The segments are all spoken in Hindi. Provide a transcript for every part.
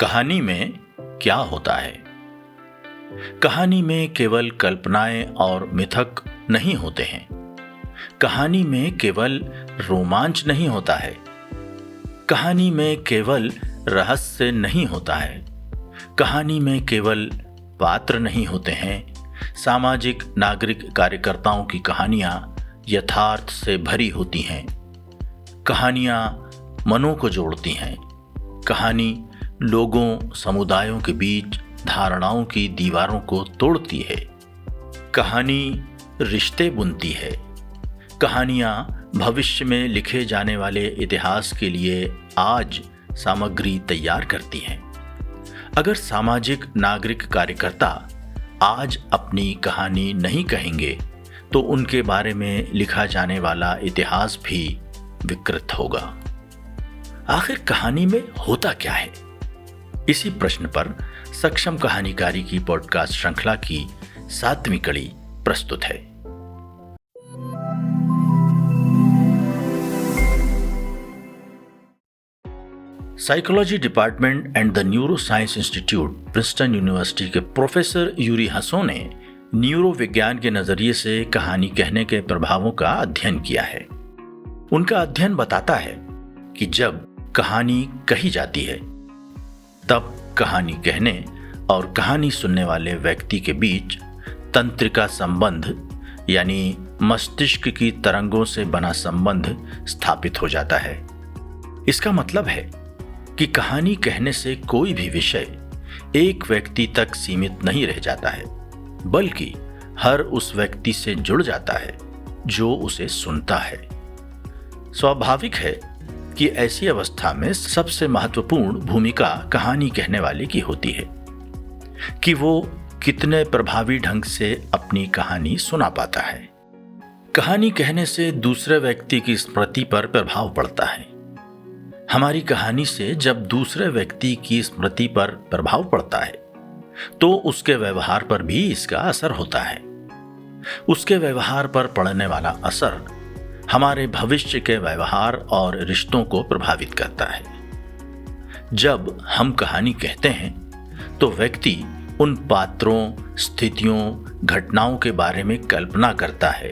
कहानी में क्या होता है? कहानी में केवल कल्पनाएं और मिथक नहीं होते हैं। कहानी में केवल रोमांच नहीं होता है। कहानी में केवल रहस्य नहीं होता है। कहानी में केवल पात्र नहीं होते हैं। सामाजिक नागरिक कार्यकर्ताओं की कहानियां यथार्थ से भरी होती हैं। कहानियां मनों को जोड़ती हैं। कहानी लोगों समुदायों के बीच धारणाओं की दीवारों को तोड़ती है। कहानी रिश्ते बुनती है। कहानियां भविष्य में लिखे जाने वाले इतिहास के लिए आज सामग्री तैयार करती हैं। अगर सामाजिक नागरिक कार्यकर्ता आज अपनी कहानी नहीं कहेंगे तो उनके बारे में लिखा जाने वाला इतिहास भी विकृत होगा। आखिर कहानी में होता क्या है? इसी प्रश्न पर सक्षम कहानीकारी की पॉडकास्ट श्रृंखला की 7वीं कड़ी प्रस्तुत है। Psychology department and the neuro science institute Princeton university के प्रोफेसर यूरी हसो ने न्यूरो विज्ञान के नजरिए से कहानी कहने के प्रभावों का अध्ययन किया है। उनका अध्ययन बताता है कि जब कहानी कही जाती है तब कहानी कहने और कहानी सुनने वाले व्यक्ति के बीच तंत्रिका संबंध यानी मस्तिष्क की तरंगों से बना संबंध स्थापित हो जाता है। इसका मतलब है कि कहानी कहने से कोई भी विषय एक व्यक्ति तक सीमित नहीं रह जाता है, बल्कि हर उस व्यक्ति से जुड़ जाता है जो उसे सुनता है। स्वाभाविक है कि ऐसी अवस्था में सबसे महत्वपूर्ण भूमिका कहानी कहने वाले की होती है कि वो कितने प्रभावी ढंग से अपनी कहानी सुना पाता है। कहानी कहने से दूसरे व्यक्ति की स्मृति पर प्रभाव पड़ता है। हमारी कहानी से जब दूसरे व्यक्ति की स्मृति पर प्रभाव पड़ता है तो उसके व्यवहार पर भी इसका असर होता है। उसके व्यवहार पर पड़ने वाला असर हमारे भविष्य के व्यवहार और रिश्तों को प्रभावित करता है। जब हम कहानी कहते हैं तो व्यक्ति उन पात्रों, स्थितियों, घटनाओं के बारे में कल्पना करता है।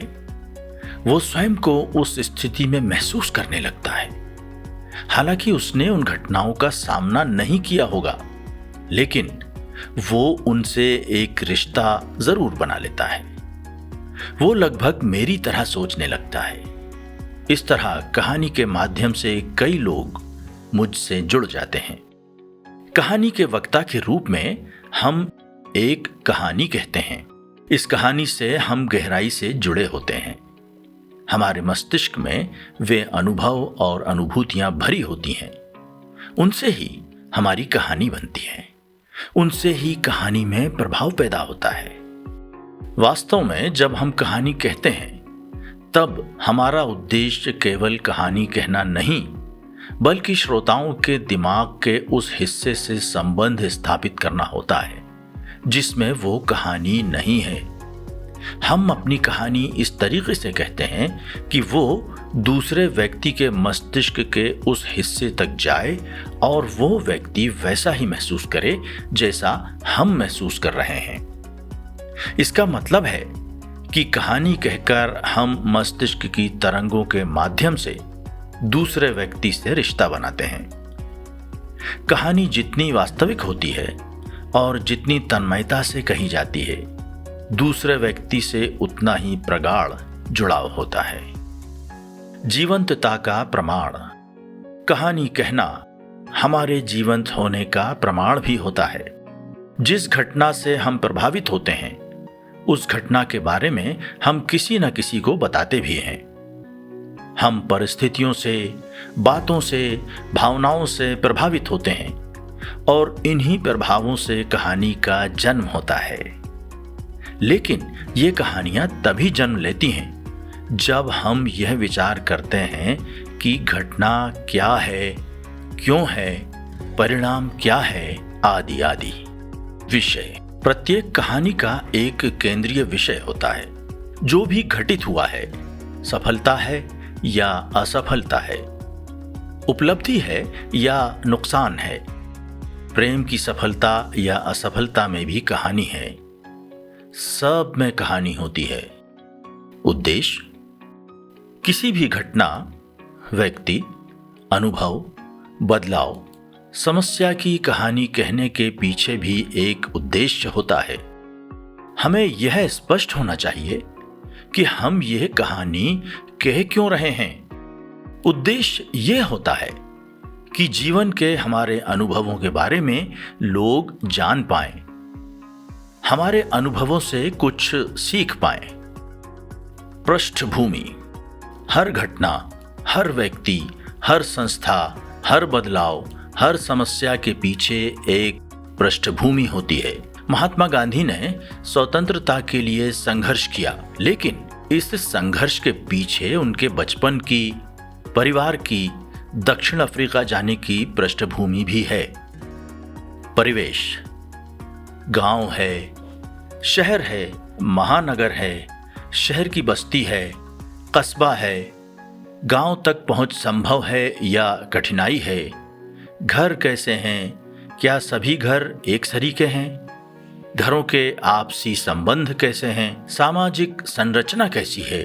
वो स्वयं को उस स्थिति में महसूस करने लगता है। हालांकि उसने उन घटनाओं का सामना नहीं किया होगा, लेकिन वो उनसे एक रिश्ता जरूर बना लेता है। वो लगभग मेरी तरह सोचने लगता है। इस तरह कहानी के माध्यम से कई लोग मुझसे जुड़ जाते हैं। कहानी के वक्ता के रूप में हम एक कहानी कहते हैं। इस कहानी से हम गहराई से जुड़े होते हैं। हमारे मस्तिष्क में वे अनुभव और अनुभूतियां भरी होती हैं। उनसे ही हमारी कहानी बनती है। उनसे ही कहानी में प्रभाव पैदा होता है। वास्तव में जब हम कहानी कहते हैं तब हमारा उद्देश्य केवल कहानी कहना नहीं, बल्कि श्रोताओं के दिमाग के उस हिस्से से संबंध स्थापित करना होता है जिसमें वो कहानी नहीं है। हम अपनी कहानी इस तरीके से कहते हैं कि वो दूसरे व्यक्ति के मस्तिष्क के उस हिस्से तक जाए और वो व्यक्ति वैसा ही महसूस करे जैसा हम महसूस कर रहे हैं। इसका मतलब है कि कहानी कहकर हम मस्तिष्क की तरंगों के माध्यम से दूसरे व्यक्ति से रिश्ता बनाते हैं। कहानी जितनी वास्तविक होती है और जितनी तन्मयता से कही जाती है, दूसरे व्यक्ति से उतना ही प्रगाढ़ जुड़ाव होता है। जीवंतता का प्रमाण। कहानी कहना हमारे जीवंत होने का प्रमाण भी होता है। जिस घटना से हम प्रभावित होते हैं उस घटना के बारे में हम किसी न किसी को बताते भी हैं। हम परिस्थितियों से, बातों से, भावनाओं से प्रभावित होते हैं और इन्हीं प्रभावों से कहानी का जन्म होता है। लेकिन ये कहानियां तभी जन्म लेती हैं जब हम यह विचार करते हैं कि घटना क्या है, क्यों है, परिणाम क्या है, आदि आदि। विषय। प्रत्येक कहानी का एक केंद्रीय विषय होता है। जो भी घटित हुआ है, सफलता है या असफलता है, उपलब्धि है या नुकसान है, प्रेम की सफलता या असफलता में भी कहानी है। सब में कहानी होती है। उद्देश्य, किसी भी घटना, व्यक्ति, अनुभव, बदलाव, समस्या की कहानी कहने के पीछे भी एक उद्देश्य होता है। हमें यह स्पष्ट होना चाहिए कि हम यह कहानी कह क्यों रहे हैं। उद्देश्य यह होता है कि जीवन के हमारे अनुभवों के बारे में लोग जान पाएं, हमारे अनुभवों से कुछ सीख पाएं। पृष्ठभूमि, हर घटना, हर व्यक्ति, हर संस्था, हर बदलाव, हर समस्या के पीछे एक पृष्ठभूमि होती है। महात्मा गांधी ने स्वतंत्रता के लिए संघर्ष किया, लेकिन इस संघर्ष के पीछे उनके बचपन की, परिवार की, दक्षिण अफ्रीका जाने की पृष्ठभूमि भी है। परिवेश, गांव है, शहर है, महानगर है, शहर की बस्ती है, कस्बा है, गांव तक पहुंच संभव है या कठिनाई है। घर कैसे हैं, क्या सभी घर एक सरीके हैं, घरों के आपसी संबंध कैसे हैं, सामाजिक संरचना कैसी है,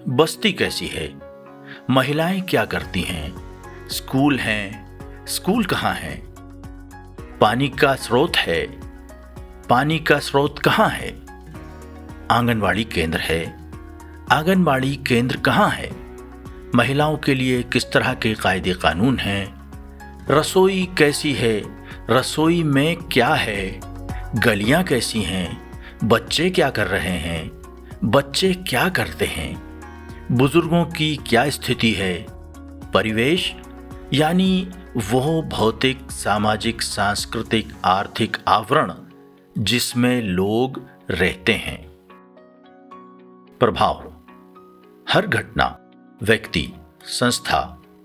बस्ती कैसी है, महिलाएं क्या करती हैं, स्कूल हैं, स्कूल कहाँ है, पानी का स्रोत है, पानी का स्रोत कहाँ है, आंगनवाड़ी केंद्र है, आंगनवाड़ी केंद्र कहाँ है, महिलाओं के लिए किस तरह के कायदे कानून हैं, रसोई कैसी है, रसोई में क्या है, गलियां कैसी हैं, बच्चे क्या कर रहे हैं, बच्चे क्या करते हैं, बुजुर्गों की क्या स्थिति है। परिवेश यानी वो भौतिक, सामाजिक, सांस्कृतिक, आर्थिक आवरण जिसमें लोग रहते हैं। प्रभाव, हर घटना, व्यक्ति, संस्था,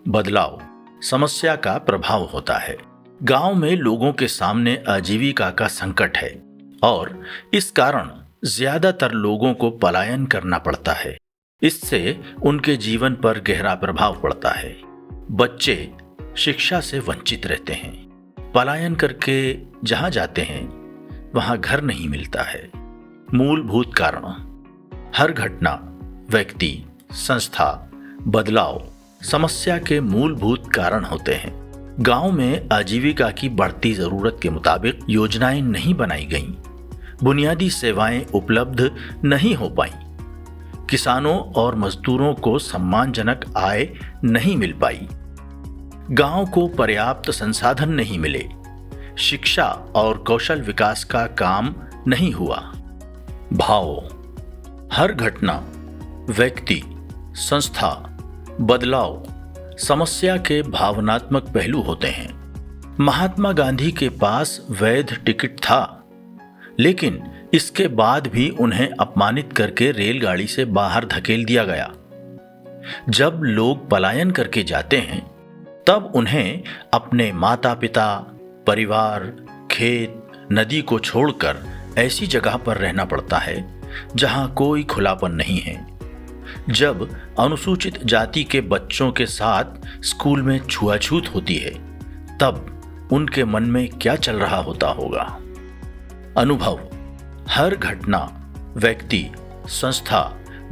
बदलाव, समस्या का प्रभाव होता है। गांव में लोगों के सामने आजीविका का संकट है और इस कारण ज्यादातर लोगों को पलायन करना पड़ता है। इससे उनके जीवन पर गहरा प्रभाव पड़ता है। बच्चे शिक्षा से वंचित रहते हैं। पलायन करके जहां जाते हैं वहां घर नहीं मिलता है। मूलभूत कारण, हर घटना, व्यक्ति, संस्था, बदलाव, समस्या के मूलभूत कारण होते हैं। गांव में आजीविका की बढ़ती जरूरत के मुताबिक योजनाएं नहीं बनाई गईं, बुनियादी सेवाएं उपलब्ध नहीं हो पाईं, किसानों और मजदूरों को सम्मानजनक आय नहीं मिल पाई, गांव को पर्याप्त संसाधन नहीं मिले, शिक्षा और कौशल विकास का काम नहीं हुआ। भाव, हर घटना, व्यक्ति, संस्था, बदलाव, समस्या के भावनात्मक पहलू होते हैं। महात्मा गांधी के पास वैध टिकट था, लेकिन इसके बाद भी उन्हें अपमानित करके रेलगाड़ी से बाहर धकेल दिया गया। जब लोग पलायन करके जाते हैं तब उन्हें अपने माता पिता, परिवार, खेत, नदी को छोड़कर ऐसी जगह पर रहना पड़ता है जहां कोई खुलापन नहीं है। जब अनुसूचित जाति के बच्चों के साथ स्कूल में छुआछूत होती है तब उनके मन में क्या चल रहा होता होगा। अनुभव, हर घटना, व्यक्ति, संस्था,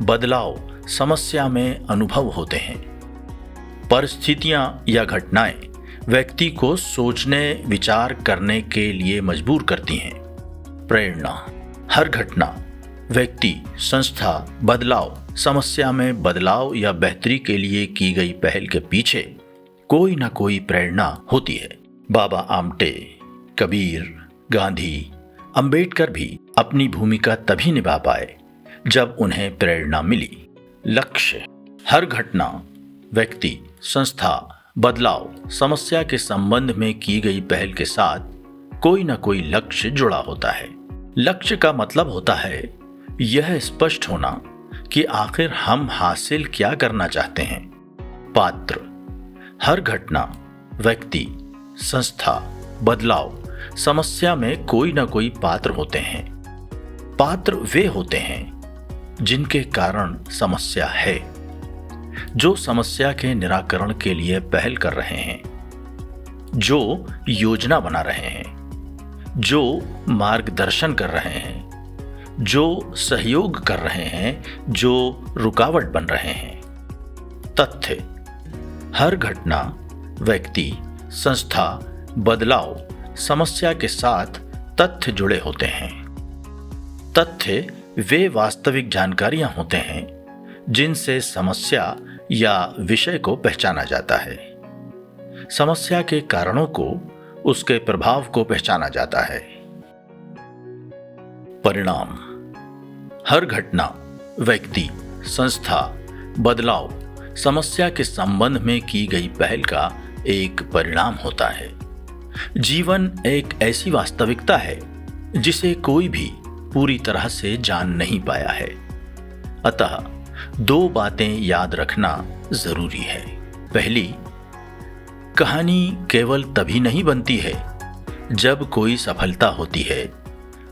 बदलाव, समस्या में अनुभव होते हैं। परिस्थितियां या घटनाएं व्यक्ति को सोचने, विचार करने के लिए मजबूर करती हैं। प्रेरणा, हर घटना, व्यक्ति, संस्था, बदलाव, समस्या में बदलाव या बेहतरी के लिए की गई पहल के पीछे कोई ना कोई प्रेरणा होती है। बाबा आमटे, कबीर, गांधी, अंबेडकर भी अपनी भूमिका तभी निभा पाए जब उन्हें प्रेरणा मिली। लक्ष्य, हर घटना, व्यक्ति, संस्था, बदलाव, समस्या के संबंध में की गई पहल के साथ कोई ना कोई लक्ष्य जुड़ा होता है। लक्ष्य का मतलब होता है यह स्पष्ट होना कि आखिर हम हासिल क्या करना चाहते हैं। पात्र, हर घटना, व्यक्ति, संस्था, बदलाव, समस्या में कोई ना कोई पात्र होते हैं। पात्र वे होते हैं जिनके कारण समस्या है, जो समस्या के निराकरण के लिए पहल कर रहे हैं। जो योजना बना रहे हैं, जो मार्गदर्शन कर रहे हैं, जो सहयोग कर रहे हैं, जो रुकावट बन रहे हैं। तथ्य: हर घटना, व्यक्ति, संस्था, बदलाव, समस्या के साथ तथ्य जुड़े होते हैं। तथ्य वे वास्तविक जानकारियां होते हैं जिनसे समस्या या विषय को पहचाना जाता है। समस्या के कारणों को, उसके प्रभाव को पहचाना जाता है। परिणाम: हर घटना, व्यक्ति, संस्था, बदलाव, समस्या के संबंध में की गई पहल का एक परिणाम होता है। जीवन एक ऐसी वास्तविकता है जिसे कोई भी पूरी तरह से जान नहीं पाया है। अतः दो बातें याद रखना जरूरी है। पहली, कहानी केवल तभी नहीं बनती है जब कोई सफलता होती है।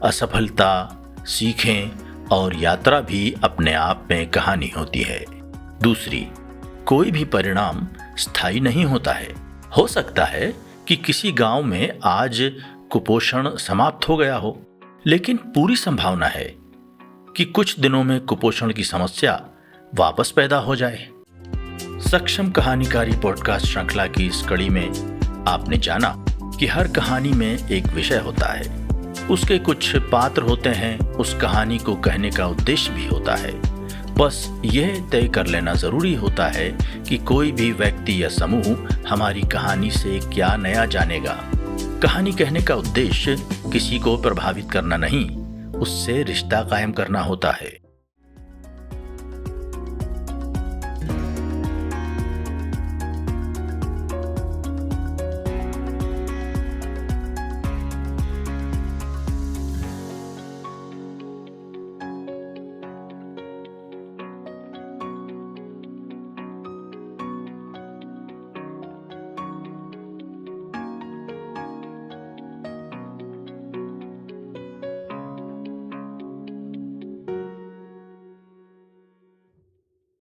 असफलता, सीखें और यात्रा भी अपने आप में कहानी होती है। दूसरी, कोई भी परिणाम स्थायी नहीं होता है। हो सकता है कि किसी गांव में आज कुपोषण समाप्त हो गया हो, लेकिन पूरी संभावना है कि कुछ दिनों में कुपोषण की समस्या वापस पैदा हो जाए। सक्षम कहानीकारी पॉडकास्ट श्रृंखला की इस कड़ी में आपने जाना कि हर कहानी में एक विषय होता है, उसके कुछ पात्र होते हैं, उस कहानी को कहने का उद्देश्य भी होता है। बस यह तय कर लेना जरूरी होता है कि कोई भी व्यक्ति या समूह हमारी कहानी से क्या नया जानेगा। कहानी कहने का उद्देश्य किसी को प्रभावित करना नहीं, उससे रिश्ता कायम करना होता है।